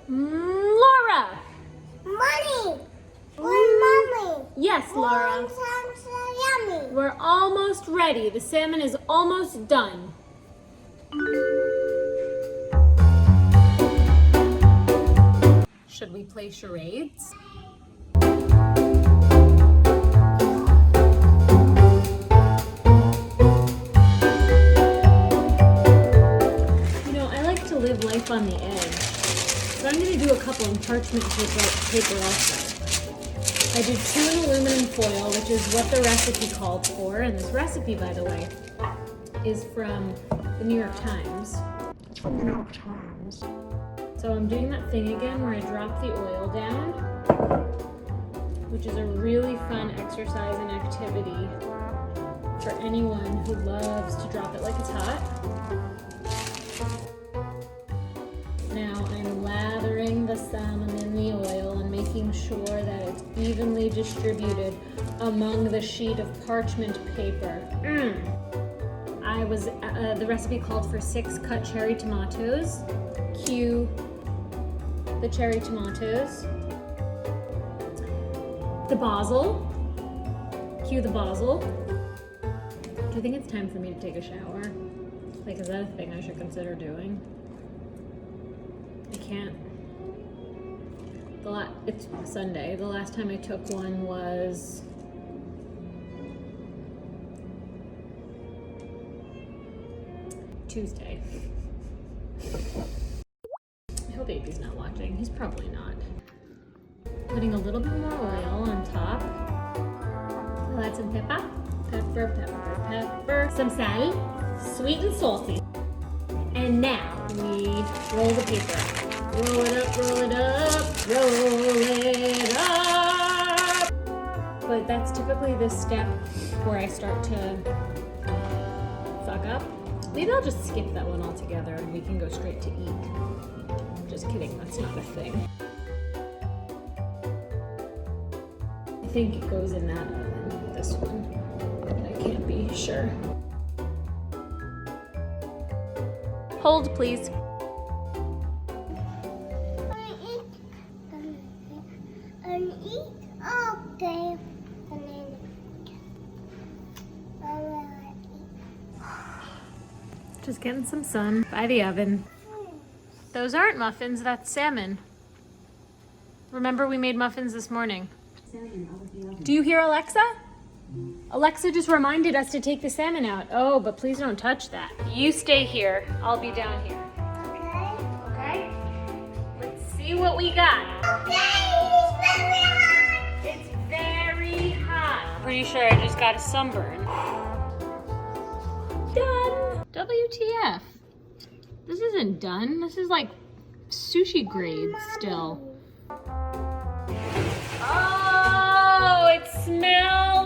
Laura! Mommy! Mommy! Yes, Laura. Sounds so yummy. We're almost ready. The salmon is almost done. Should we play charades? Live life on the edge. So I'm going to do a couple in parchment paper also. I did 2 in aluminum foil, which is what the recipe called for. And this recipe, by the way, is from the New York Times. It's from the New York Times. So I'm doing that thing again where I drop the oil down, which is a really fun exercise and activity for anyone who loves to drop it like it's hot. Now I'm lathering the salmon in the oil and making sure that it's evenly distributed among the sheet of parchment paper. The recipe called for 6 cut cherry tomatoes. Cue the cherry tomatoes. The basil. Cue the basil. Do you think it's time for me to take a shower? Like, is that a thing I should consider doing? I can't. It's Sunday. The last time I took one was Tuesday. I hope Baby's not watching. He's probably not. Putting a little bit more oil on top. I'll add some pepper. Pepper. Some sal. Sweet and salty. And now we roll the paper up. Roll it up, roll it up, roll it up. But that's typically the step where I start to fuck up. Maybe I'll just skip that one altogether and we can go straight to eat. Just kidding, that's not a thing. I think it goes in that oven, this one. I can't be sure. Hold, please. Okay. Just getting some sun by the oven. Those aren't muffins, that's salmon. Remember we made muffins this morning. Do you hear Alexa? Alexa just reminded us to take the salmon out. Oh, but please don't touch that. You stay here. I'll be down here. Okay. Okay? Let's see what we got. Okay, it's very hot. It's very hot. Pretty sure I just got a sunburn. Done. WTF. This isn't done. This is like sushi grade still. Oh, it smells